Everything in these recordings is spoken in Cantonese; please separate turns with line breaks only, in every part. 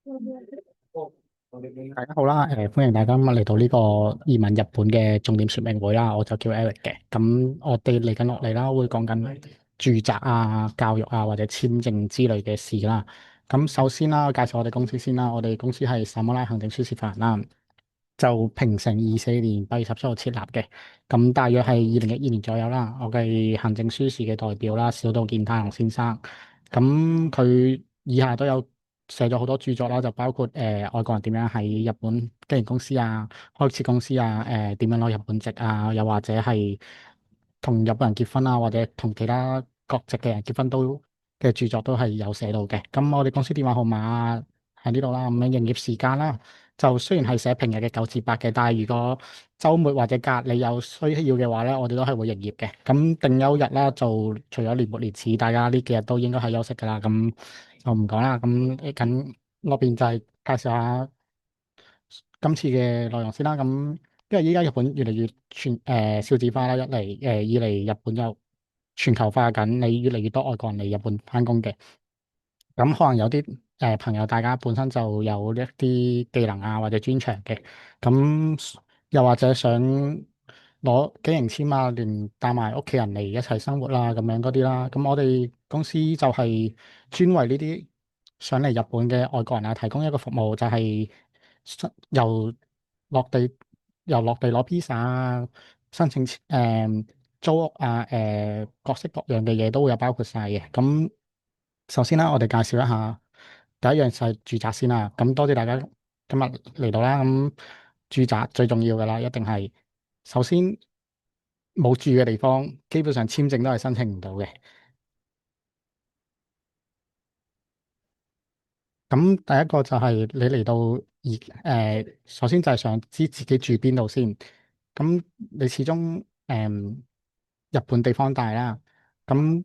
大家好啦，歡迎大家今日嚟到呢個移民日本嘅重點說明會啦，我就叫 Eric 嘅。咁我哋嚟緊落嚟啦，會講緊住宅啊、教育啊或者簽證之類嘅事啦。咁首先啦，我介紹我哋公司先啦。我哋公司係薩摩拉行政書士法人啦，就平成24年8月17號設立嘅。咁大約係2012年左右啦。我嘅行政書士嘅代表啦，小島健太郎先生。咁佢以下都有寫咗好多著作啦，就包括外國人點樣喺日本經營公司啊、開設公司啊、點樣攞日本籍啊，又或者係同日本人結婚啊，或者同其他國籍嘅人結婚都嘅著作都係有寫到嘅。咁我哋公司電話號碼喺呢度啦，咁樣營業時間啦，就雖然係寫平日嘅9至8嘅，但係如果週末或者假你有需要嘅話咧，我哋都係會營業嘅。咁定休日啦，就除咗年末年始，大家呢幾日都應該係休息噶啦。咁我唔講啦。咁緊嗰邊就係介紹下今次嘅內容先啦。咁因為依家日本越嚟越少子化啦，二嚟日本又全球化緊，你越嚟越多外國人嚟日本翻工嘅。咁可能有啲朋友，大家本身就有一啲技能啊，或者專長嘅，咁又或者想攞經營簽啊，連帶埋屋企人嚟一齊生活啦，咁樣嗰啲啦。咁我哋公司就係專為呢啲想嚟日本嘅外國人啊，提供一個服務，就係由落地落地攞 visa 啊，申請租屋啊，各式各樣嘅嘢都會有包括晒嘅。咁首先啦，我哋介紹一下第一樣就係住宅先啦。咁多謝大家今日嚟到啦。咁住宅最重要嘅啦，一定係首先冇住嘅地方，基本上簽證都係申請唔到嘅。咁第一個就係你嚟到首先就係想知自己住邊度先。咁你始終日本地方大啦，咁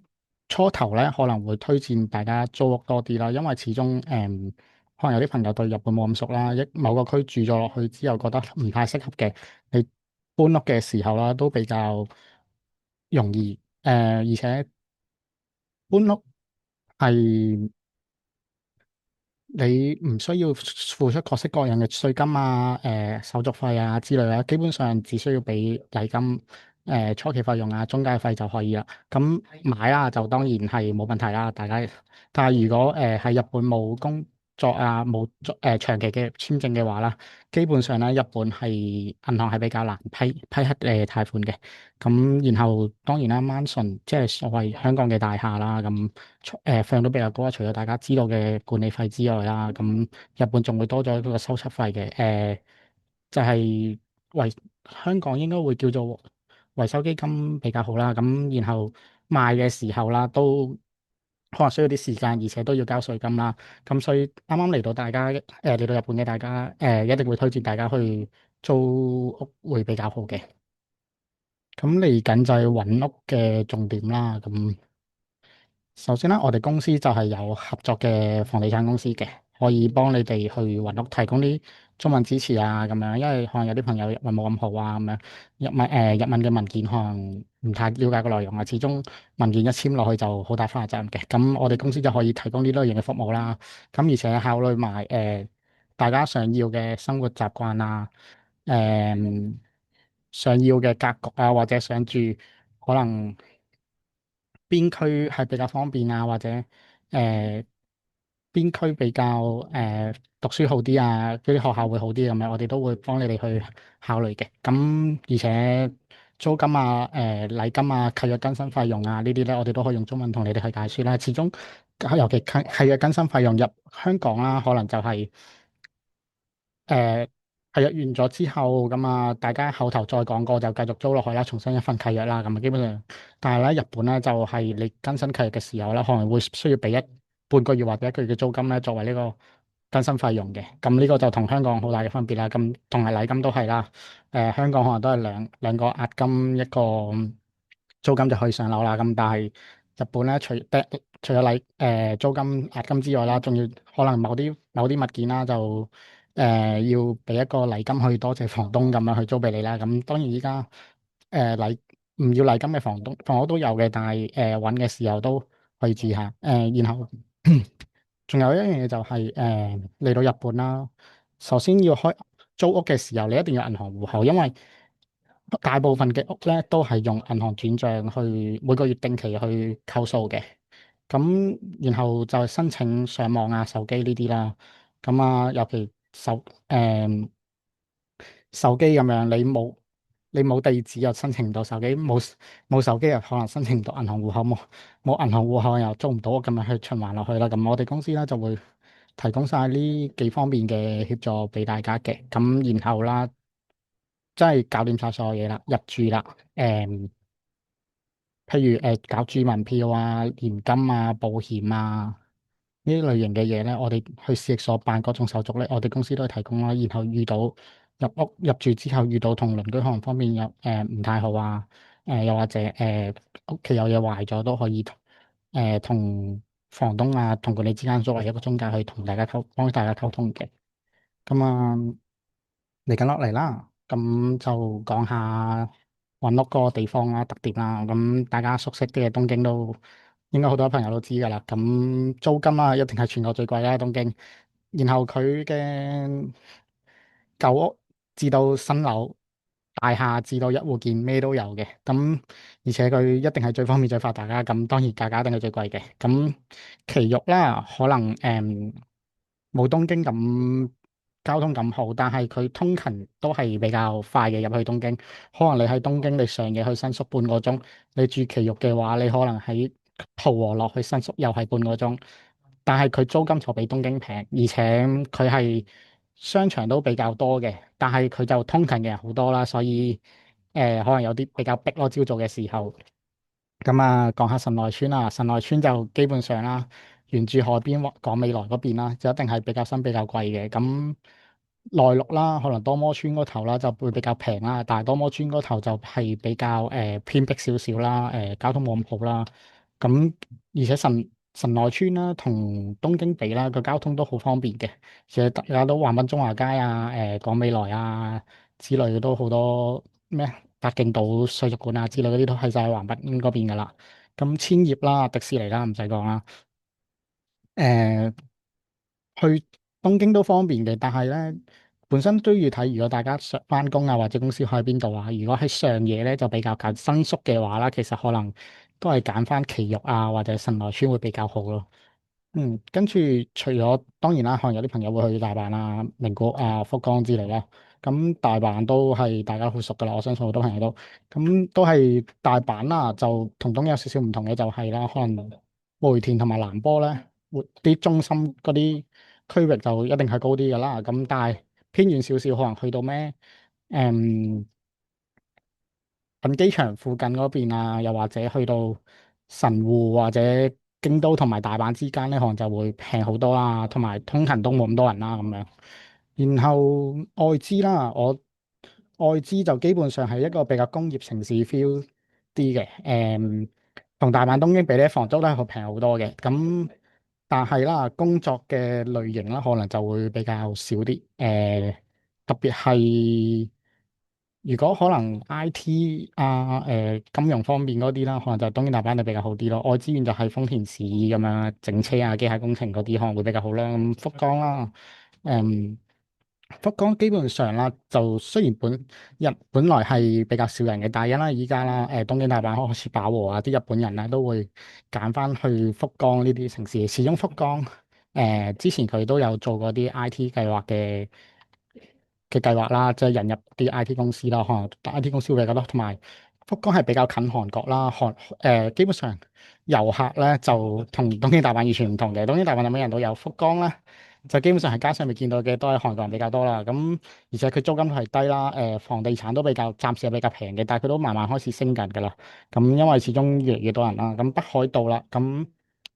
初頭咧可能會推薦大家租屋多啲啦，因為始終可能有啲朋友對日本冇咁熟啦，某個區住咗落去之後覺得唔太適合嘅，你搬屋嘅時候啦都比較容易。而且搬屋係你唔需要付出各式各樣嘅稅金啊、手續費啊之類啦，基本上只需要俾禮金、初期費用啊、中介費就可以啦。咁買啦就當然係冇問題啦，大家。但係如果喺日本冇工作啊、冇長期嘅簽證嘅話啦，基本上咧日本係銀行係比較難批核貸款嘅。咁然後當然啦，mansion 即係所謂香港嘅大廈啦，咁費用都比較高啦。除咗大家知道嘅管理費之外啦，咁日本仲會多咗一個修葺費嘅。就係香港應該會叫做維修基金比較好啦。咁然後賣嘅時候啦，都可能需要啲時間，而且都要交稅金啦。咁所以啱啱嚟到大家嚟到日本嘅大家一定會推薦大家去租屋會比較好嘅。咁嚟緊就係揾屋嘅重點啦。咁首先啦，我哋公司就係有合作嘅房地產公司嘅，可以幫你哋去揾屋，提供啲中文支持啊咁樣。因為可能有啲朋友日文冇咁好啊咁樣，日文嘅文件可能唔太了解個內容啊，始終文件一簽落去就好大法律責任嘅。咁我哋公司就可以提供呢類型嘅服務啦。咁而且考慮埋大家想要嘅生活習慣啊，誒、想要嘅格局啊，或者想住可能邊區係比較方便啊，或者誒邊區比較讀書好啲啊，嗰啲學校會好啲咁樣，我哋都會幫你哋去考慮嘅。咁而且租金啊、禮金啊、契約更新費用啊呢啲咧，我哋都可以用中文同你哋去解説啦。始終尤其契約更新費用入香港啦，可能就係、誒契約完咗之後咁啊，大家口頭再講過就繼續租落去啦，重新一份契約啦，咁啊基本上。但係咧，日本咧就係你更新契約嘅時候咧，可能會需要俾半個月或者1個月嘅租金咧，作為呢個更新費用嘅。咁呢個就同香港好大嘅分別啦。咁同埋禮金都係啦。香港可能都係兩個押金一個租金就可以上樓啦。咁但係日本咧，除咗租金押金之外啦，仲要可能某啲物件啦，就要俾一個禮金去多謝房東咁樣去租俾你啦。咁當然依家唔要禮金嘅房屋都有嘅，但係揾嘅時候都可以試下。然後仲有一樣嘢就係嚟到日本啦，首先要開租屋嘅時候，你一定要銀行戶口，因為大部分嘅屋咧都係用銀行轉帳去每個月定期去扣數嘅。咁然後就申請上網啊、手機呢啲啦。咁啊，尤其手機咁樣，你冇地址又申請唔到手機，冇手機又可能申請唔到銀行戶口，冇銀行戶口又租唔到，咁樣去循環落去啦。咁我哋公司咧就會提供晒呢幾方面嘅協助俾大家嘅。咁然後啦，即係搞掂晒所有嘢啦，入住啦，譬如搞住民票啊、年金啊、保險啊。呢啲類型嘅嘢咧，我哋去市役所辦各種手續咧，我哋公司都係提供啦。然後遇到入屋入住之後，遇到同鄰居可能方面有唔太好啊，又或者屋企有嘢壞咗，都可以同房東啊，同佢哋之間作為一個中介去同大家幫大家溝通嘅。咁啊，嚟緊落嚟啦，咁就講下揾屋個地方啦、特點啦。咁大家熟悉啲嘅東京都應該好多朋友都知㗎啦。咁租金啊，一定係全國最貴啦，東京。然後佢嘅舊屋至到新樓、大廈至到一戶建咩都有嘅。咁而且佢一定係最方便、最發達啦。咁當然價格一定係最貴嘅。咁埼玉啦，可能冇東京咁交通咁好，但係佢通勤都係比較快嘅入去東京。可能你喺東京，你上嘢去新宿半個鐘；你住埼玉嘅話，你可能喺蒲和落去新宿又係半個鐘。但係佢租金就比東京平，而且佢係商場都比較多嘅，但係佢就通勤嘅人好多啦，所以可能有啲比較逼咯，朝早嘅時候。咁啊，講下神奈川啦，神奈川就基本上啦，沿住海邊或港未來嗰邊啦，就一定係比較新、比較貴嘅。咁內陸啦，可能多摩村嗰頭啦，就會比較平啦，但係多摩村嗰頭就係比較偏僻少少啦，交通冇咁好啦。咁而且神奈川啦，同東京比啦，個交通都好方便嘅，而且大家都橫濱中華街啊、港未來啊之類嘅都好多咩八景島水族館啊之類嗰啲都喺晒橫濱嗰邊噶啦。咁千葉啦、迪士尼啦，唔使講啦。誒、去東京都方便嘅，但係咧本身都要睇，如果大家上翻工啊或者公司喺邊度啊，如果喺上野咧就比較近新宿嘅話啦，其實可能都係揀翻埼玉啊或者神奈川會比較好咯。跟住除咗當然啦，可能有啲朋友會去大阪啊、名古屋啊、福岡之類啦。咁大阪都係大家好熟噶啦，我相信好多朋友都都係大阪啦，就同東京有少少唔同嘅就係啦，可能梅田同埋南波咧，會啲中心嗰啲區域就一定係高啲噶啦。咁但係偏遠少少，可能去到咩誒近機場附近嗰邊啊，又或者去到神戶或者京都同埋大阪之間咧，可能就會平好多啦，同埋通勤都冇咁多人啦咁樣。然後愛知啦，愛知就基本上係一個比較工業城市 feel 啲嘅。同大阪東京比咧，房租都係好平好多嘅。咁但係啦，工作嘅類型啦，可能就會比較少啲。特別係如果可能 IT 啊、金融方面嗰啲啦，可能就東京大阪就比較好啲咯。愛知縣就係豐田市咁樣整車啊、機械工程嗰啲可能會比較好啦。咁福岡啦，誒、福岡基本上啦，就雖然本來係比較少人嘅，但係因為依家啦，東京大阪開始飽和啊，啲日本人咧都會揀翻去福岡呢啲城市。始終福岡之前佢都有做過啲 IT 計劃嘅計劃啦，即係引入啲 IT 公司啦，可能 IT 公司會比較多，同埋福岡係比較近韓國啦，基本上遊客咧就同東京大阪完全唔同嘅。東京大阪就咩人都有，福岡咧就基本上係街上面見到嘅都係韓國人比較多啦。咁而且佢租金都係低啦，房地產都暫時係比較平嘅，但係佢都慢慢開始升緊㗎啦。咁因為始終越嚟越多人啦，咁北海道啦，咁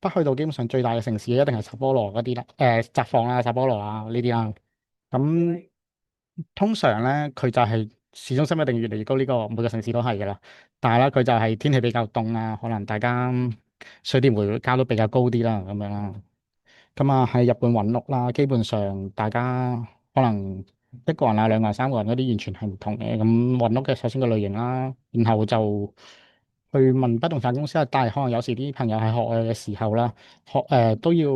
北海道基本上最大嘅城市一定係札幌嗰啲啦，札幌啊、札幌啊呢啲啦。咁通常咧，佢就係市中心一定越嚟越高，呢個每個城市都係噶啦。但係咧，佢就係天氣比較凍啊，可能大家水電煤價都比較高啲啦，咁樣啦。咁啊，喺日本揾屋啦，基本上大家可能一個人啊、兩個人、三個人嗰啲完全係唔同嘅。咁揾屋嘅首先個類型啦，然後就去問不動產公司啊。但係可能有時啲朋友喺學嘅時候啦，都要。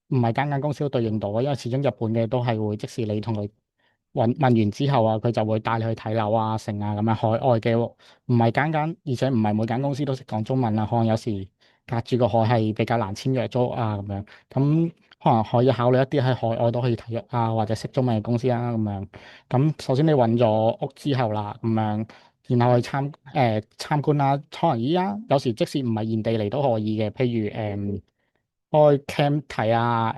唔係間間公司都對應到啊，因為始終日本嘅都係會即時你同佢問完之後啊，佢就會帶你去睇樓啊、成啊咁樣。海外嘅唔係間間，而且唔係每間公司都識講中文啊，可能有時隔住個海係比較難簽約租啊咁樣。咁可能可以考慮一啲喺海外都可以睇約啊，或者識中文嘅公司啊咁樣。咁首先你揾咗屋之後啦，咁樣。然後去參觀啦，可能依家有時即使唔係現地嚟都可以嘅，譬如開 cam 睇啊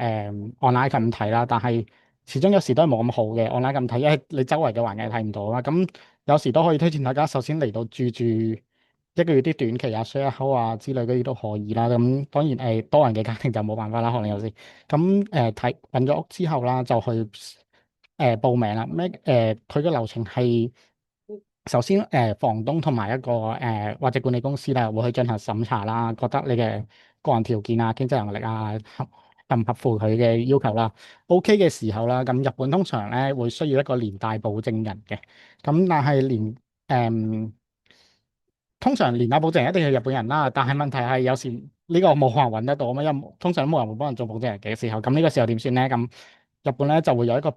，online 咁睇啦，但係始終有時都係冇咁好嘅 online 咁睇，因為你周圍嘅環境係睇唔到啊嘛。咁有時都可以推薦大家首先嚟到住一個月啲短期啊、share house 啊之類嗰啲都可以啦。咁當然多人嘅家庭就冇辦法啦，可能有時咁揾咗屋之後啦，就去報名啦。佢嘅流程係。首先，房東同埋一個或者管理公司咧，會去進行審查啦，覺得你嘅個人條件啊、經濟能力啊合唔合乎佢嘅要求啦。OK 嘅時候啦，咁日本通常咧會需要一個連帶保證人嘅，咁但係誒通常連帶保證人一定係日本人啦，但係問題係有時呢個冇可能揾得到啊嘛，因為通常都冇人會幫人做保證人嘅時候，咁呢個時候點算咧？咁日本咧就會有一個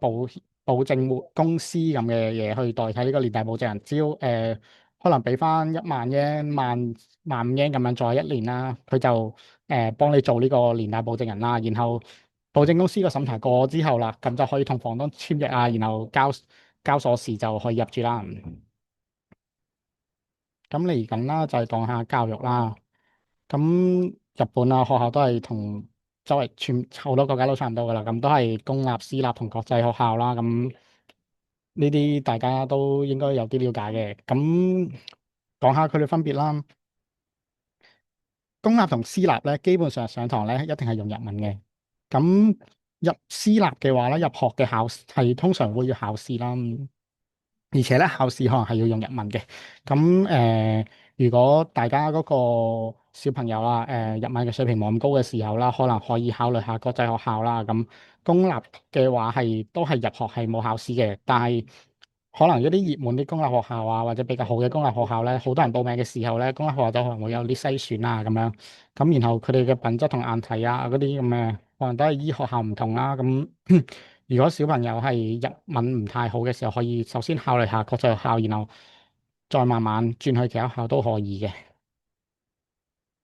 保證公司咁嘅嘢去代替呢個連帶保證人，只要可能俾翻1萬yen、萬5yen咁樣再一年啦，佢就幫你做呢個連帶保證人啦，然後保證公司個審查過之後啦，咁就可以同房東簽約啊，然後交鎖匙就可以入住啦。咁嚟緊啦，就係講下教育啦。咁日本啊，學校都係同周圍好多國家都差唔多噶啦。咁都係公立、私立同國際學校啦。咁呢啲大家都應該有啲了解嘅。咁講下佢哋分別啦。公立同私立咧，基本上上堂咧一定係用日文嘅。咁入私立嘅話咧，入學嘅考試係通常會要考試啦。而且咧，考試可能係要用日文嘅。咁如果大家嗰個小朋友啦，日文嘅水平冇咁高嘅時候啦，可能可以考慮下國際學校啦。咁公立嘅話都係入學係冇考試嘅，但係可能一啲熱門啲公立學校啊，或者比較好嘅公立學校咧，好多人報名嘅時候咧，公立學校就可能會有啲篩選啊咁樣。咁然後佢哋嘅品質同硬體啊嗰啲咁嘅，可能都係依學校唔同啦。咁如果小朋友係日文唔太好嘅時候，可以首先考慮下國際學校，然後再慢慢轉去其他學校都可以嘅。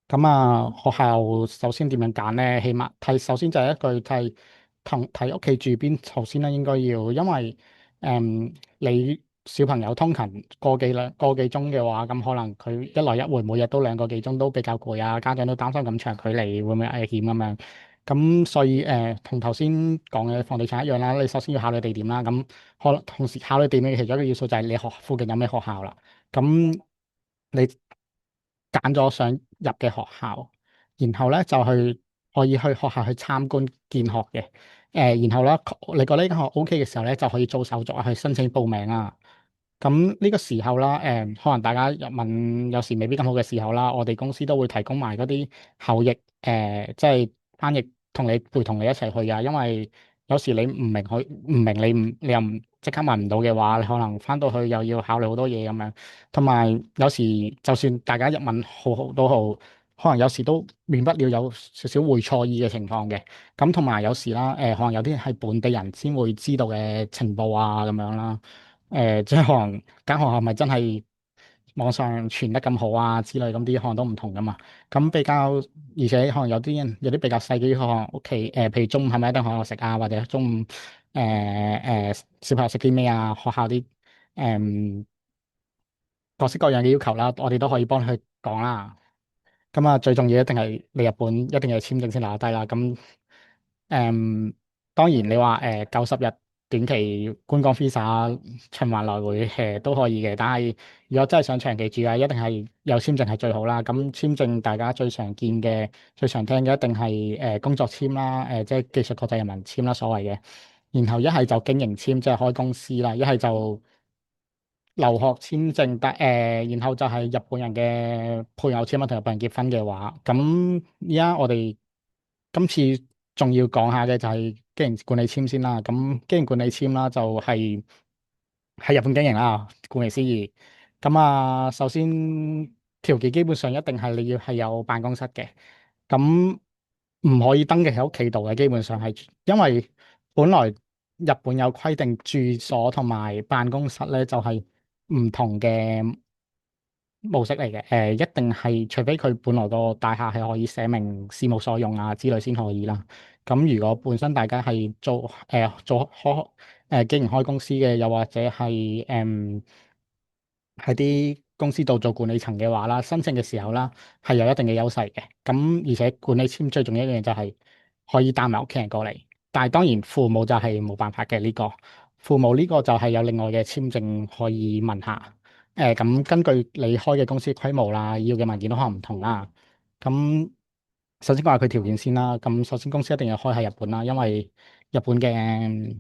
咁啊，學校首先點樣揀咧？起碼首先就係一句係睇屋企住邊。頭先咧應該要，因為你小朋友通勤個幾鐘嘅話，咁可能佢一來一回每日都2個幾鐘都比較攰啊，家長都擔心咁長距離會唔會危險咁樣。咁所以同頭先講嘅房地產一樣啦，你首先要考慮地點啦。咁可能同時考慮地點嘅其中一個要素就係你學附近有咩學校啦。咁你揀咗想入嘅學校，然後咧就可以去學校去參觀見學嘅。然後咧你覺得呢間學校 OK 嘅時候咧，就可以做手續啊，去申請報名啊。咁呢個時候啦，可能大家日文有時未必咁好嘅時候啦，我哋公司都會提供埋嗰啲口譯，即係翻譯陪同你一齊去啊。因為有時你唔明你又唔即刻問唔到嘅話，你可能翻到去又要考慮好多嘢咁樣。同埋有時就算大家日文好好都好，可能有時都免不了有少少會錯意嘅情況嘅。咁同埋有時啦，可能有啲係本地人先會知道嘅情報啊咁樣啦。即係可能間學校咪真係網上傳得咁好啊之類，咁啲可能都唔同噶嘛。咁比較，而且可能有啲比較細嘅學校屋企，譬如中午係咪一定喺學校食啊，或者中午小朋友食啲咩啊，學校啲各式各樣嘅要求啦，我哋都可以幫佢講啦。咁啊，最重要一定係嚟日本，一定要簽證先留得低啦。咁誒，當然你話90日短期觀光 visa 循環來回都可以嘅，但係如果真係想長期住啊，一定係有簽證係最好啦。咁簽證大家最常見嘅、最常聽嘅一定係工作簽啦，即係技術國際人民簽啦，所謂嘅。然後一係就經營簽，即係開公司啦；一係就留學簽證，然後就係日本人嘅配偶簽啊，同日本人結婚嘅話，咁而家我哋今次仲要講下嘅就係經營管理簽先啦。咁經營管理簽啦，就喺日本經營啦，顧名思義。咁啊，首先條件基本上一定係你要係有辦公室嘅。咁唔可以登記喺屋企度嘅，基本上係因為本來日本有規定住所同埋辦公室咧就係唔同嘅模式嚟嘅。一定係除非佢本來個大廈係可以寫明事務所用啊之類先可以啦。咁如果本身大家係做經營開公司嘅，又或者係喺啲公司度做管理層嘅話啦，申請嘅時候啦係有一定嘅優勢嘅。咁而且管理簽最重要一樣嘢就係可以帶埋屋企人過嚟，但係當然父母就係冇辦法嘅呢個。父母呢個就係有另外嘅簽證可以問下。咁根據你開嘅公司規模啦，要嘅文件都可能唔同啦。咁首先講下佢條件先啦。咁首先公司一定要開喺日本啦，因為日本嘅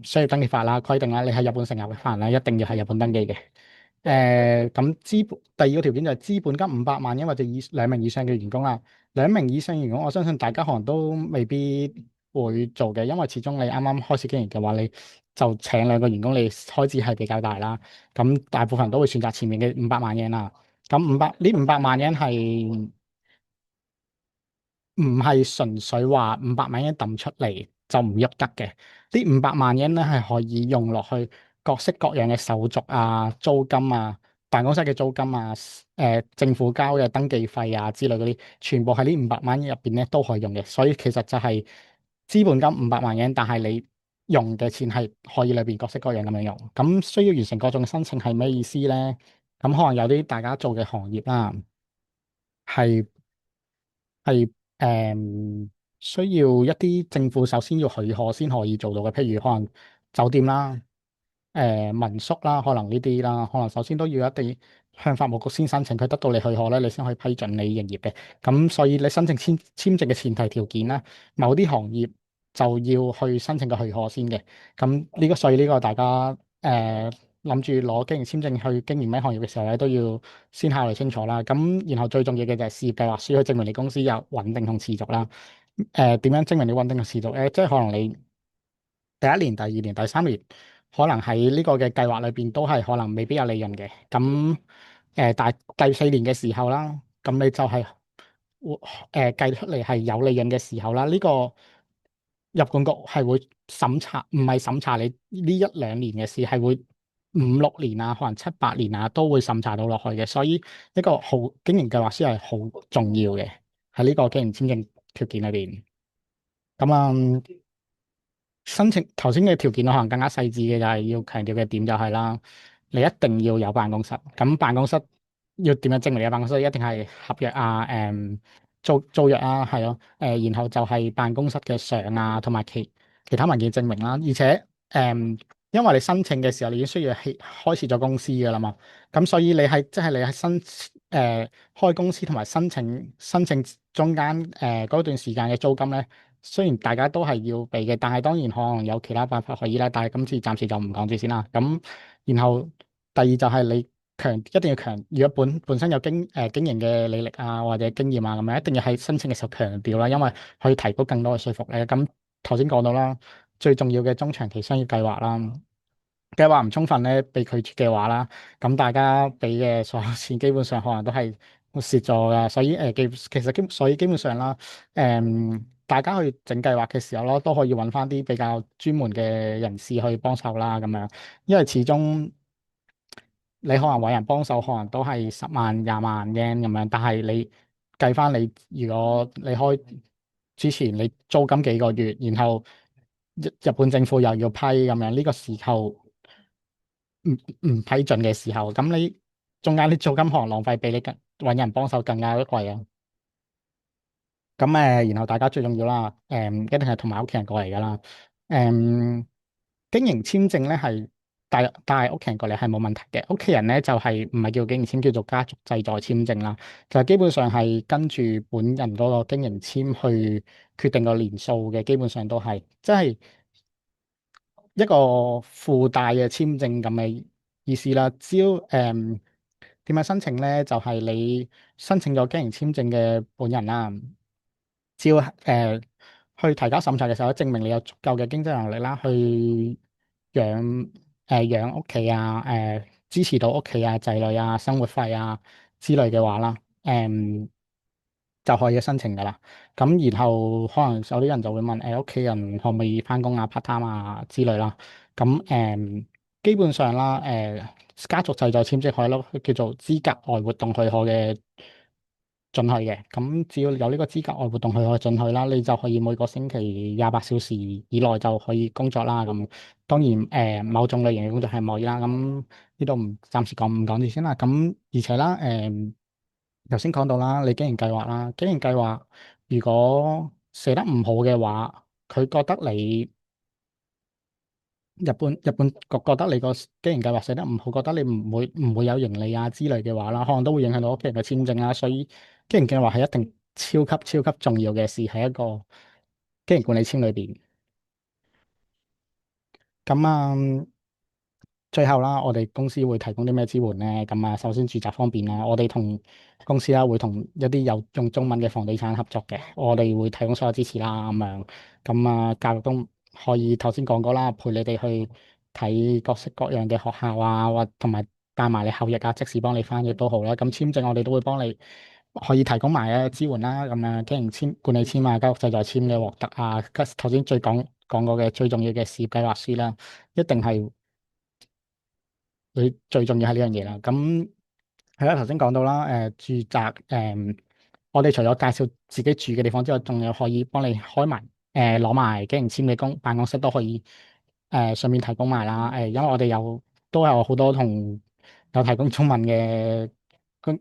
需要登記法啦，規定啦，你喺日本成立嘅法人咧，一定要喺日本登記嘅。咁第二個條件就係資本金500萬，或者兩名以上嘅員工啦。兩名以上員工，我相信大家可能都未必會做嘅，因為始終你啱啱開始經營嘅話，你就請兩個員工，你開支係比較大啦。咁大部分人都會選擇前面嘅500萬日圓啦。咁500萬日圓係唔係純粹話500萬日圓抌出嚟就唔喐得嘅？呢500萬日圓咧係可以用落去各式各樣嘅手續啊、租金啊、辦公室嘅租金啊、政府交嘅登記費啊之類嗰啲，全部喺呢500萬日圓入邊咧都可以用嘅。所以其實就係資本金500萬日圓，但係你用嘅錢係可以裏邊各式各樣咁樣用。咁需要完成各種申請係咩意思咧？咁可能有啲大家做嘅行業啦，係。係需要一啲政府首先要許可先可以做到嘅，譬如可能酒店啦、民宿啦，可能呢啲啦，可能首先都要一定向法務局先申請，佢得到你許可咧，你先可以批准你營業嘅。咁所以你申請簽證嘅前提條件咧，某啲行業就要去申請個許可先嘅。咁呢個所以呢個大家諗住攞經營簽證去經營咩行業嘅時候咧，都要先考慮清楚啦。咁然後最重要嘅就係事業計劃書，去證明你公司有穩定同持續啦。點樣證明你穩定同持續咧？即係可能你第一年、第二年、第三年，可能喺呢個嘅計劃裏邊都係可能未必有利潤嘅。咁但係第四年嘅時候啦，咁你就係計出嚟係有利潤嘅時候啦。呢個入管局係會審查，唔係審查你呢一兩年嘅事，係會5、6年啊，可能7、8年啊，都會審查到落去嘅。所以一個好經營計劃書係好重要嘅，喺呢個經營簽證條件裏邊。咁申請頭先嘅條件可能更加細緻嘅，就係要強調嘅點就係啦，你一定要有辦公室。咁辦公室要點樣證明你嘅辦公室？一定係合約啊，租約啊，係咯，然後就係辦公室嘅相啊，同埋其他文件證明啦。而且因為你申請嘅時候，你已經需要開始咗公司噶啦嘛，咁所以即係你喺開公司同埋申請中間嗰段時間嘅租金咧。雖然大家都係要俾嘅，但係當然可能有其他辦法可以啦。但係今次暫時就唔講住先啦。咁然後第二就係你一定要強，如果本身有經營嘅履歷啊或者經驗啊咁樣，一定要喺申請嘅時候強調啦，因為可以提高更多嘅說服力。咁頭先講到啦，最重要嘅中長期商業計劃啦。計劃唔充分咧，被拒絕嘅話啦，咁大家俾嘅所有錢基本上可能都係蝕咗噶，所以所以基本上啦，大家去整計劃嘅時候咯，都可以揾翻啲比較專門嘅人士去幫手啦，咁樣，因為始終你可能揾人幫手，可能都係10萬、20萬日圓咁樣，但係你計翻你如果你開之前你租金幾個月，然後日本政府又要批咁樣，呢個時候。唔唔批准嘅時候，咁你中間啲租金可能浪費，比你揾人幫手更加貴啊！咁然後大家最重要啦，一定係同埋屋企人過嚟噶啦。誒、經營簽證咧係帶屋企人過嚟係冇問題嘅，屋企人咧就係唔係叫經營簽，叫做家族製作簽證啦。就基本上係跟住本人嗰個經營簽去決定個年數嘅，基本上都係即係。一個附帶嘅簽證咁嘅意思啦。只要點樣申請咧？就係、你申請咗經營簽證嘅本人啦，只要去提交審查嘅時候，證明你有足夠嘅經濟能力啦，去養養屋企啊，支持到屋企啊、仔女啊、生活費啊之類嘅話啦，就可以申請噶啦。咁然後可能有啲人就會問誒屋企人可唔可以翻工啊、part time 啊之類啦。咁基本上啦，家族製作簽證可以咯，叫做資格外活動許可嘅進去嘅。咁只要有呢個資格外活動許可進去啦，你就可以每個星期28小時以內就可以工作啦。咁當然某種類型嘅工作係唔可以啦。咁呢度唔暫時講唔講住先啦。咁而且啦，頭先講到啦，你經營計劃啦，經營計劃如果寫得唔好嘅話，佢覺得你日本覺得你個經營計劃寫得唔好，覺得你唔會有盈利啊之類嘅話啦，可能都會影響到屋企人嘅簽證啦。所以經營計劃係一定超級重要嘅事，喺一個經營管理簽裏邊。咁最後啦，我哋公司會提供啲咩支援咧？咁首先住宅方面啦，我哋同公司啦會同一啲有用中文嘅房地產合作嘅，我哋會提供所有支持啦，咁樣。教育都可以頭先講過啦，陪你哋去睇各式各樣嘅學校啊，或同埋帶埋你後日啊，即時幫你翻譯都好啦。咁簽證我哋都會幫你可以提供埋支援啦。經營簽、管理簽啊、教育製作簽嘅獲得啊，頭先講過嘅最重要嘅事業計劃書啦，一定係。佢最重要係呢樣嘢啦，咁係啦，頭先講到啦，住宅，我哋除咗介紹自己住嘅地方之外，仲有可以幫你開埋，攞埋經營簽嘅辦公室都可以，順便提供埋啦，因為我哋都有好多有提供中文嘅經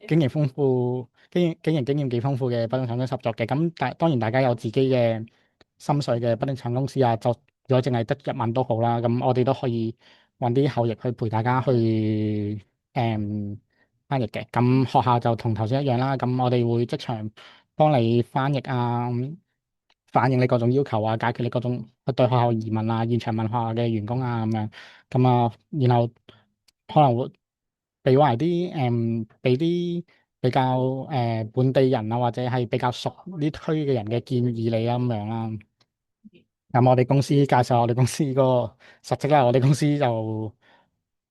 營幾豐富嘅不動產公司合作嘅。咁當然大家有自己嘅心水嘅不動產公司啊，就如果淨係得日文都好啦，咁我哋都可以揾啲後譯去陪大家去誒翻譯嘅。咁學校就同頭先一樣啦，咁我哋會即場幫你翻譯啊，反映你各種要求啊，解決你各種對學校疑問啊，現場問學校嘅員工啊咁樣。然後可能會俾啲比較本地人啊，或者係比較熟呢區嘅人嘅建議你啊咁樣啦。咁我哋公司介紹我哋公司個實績啦，我哋公司就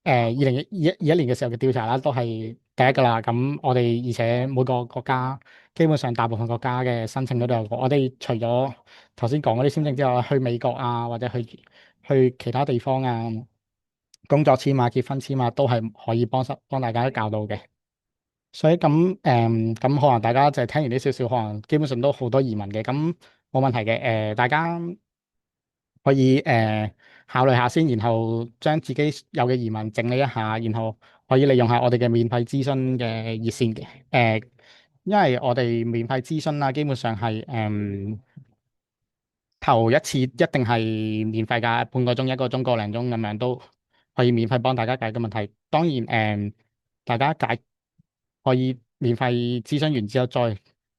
2021年嘅時候嘅調查啦，都係第一噶啦。咁我哋而且每個國家基本上大部分國家嘅申請都有過。我哋除咗頭先講嗰啲簽證之外，去美國啊或者去其他地方啊，工作簽啊、結婚簽啊，都係可以幫大家教到嘅。所以咁可能大家就係聽完呢少少，可能基本上都好多疑問嘅。咁冇問題嘅。大家可以考慮下先，然後將自己有嘅疑問整理一下，然後可以利用下我哋嘅免費諮詢嘅熱線嘅。因為我哋免費諮詢啦，基本上係頭一次一定係免費㗎，半個鐘、1個鐘、個零鐘咁樣都可以免費幫大家解決問題。當然大家可以免費諮詢完之後，再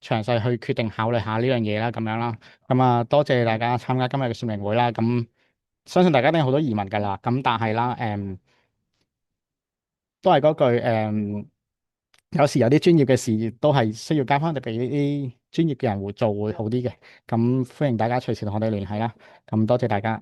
詳細去決定考慮下呢樣嘢啦，咁樣啦。多謝大家參加今日嘅說明會啦。相信大家一定有好多疑問㗎啦。但係啦，都係嗰句，有時有啲專業嘅事都係需要交翻俾啲專業嘅人會做會好啲嘅。歡迎大家隨時同我哋聯繫啦。多謝大家。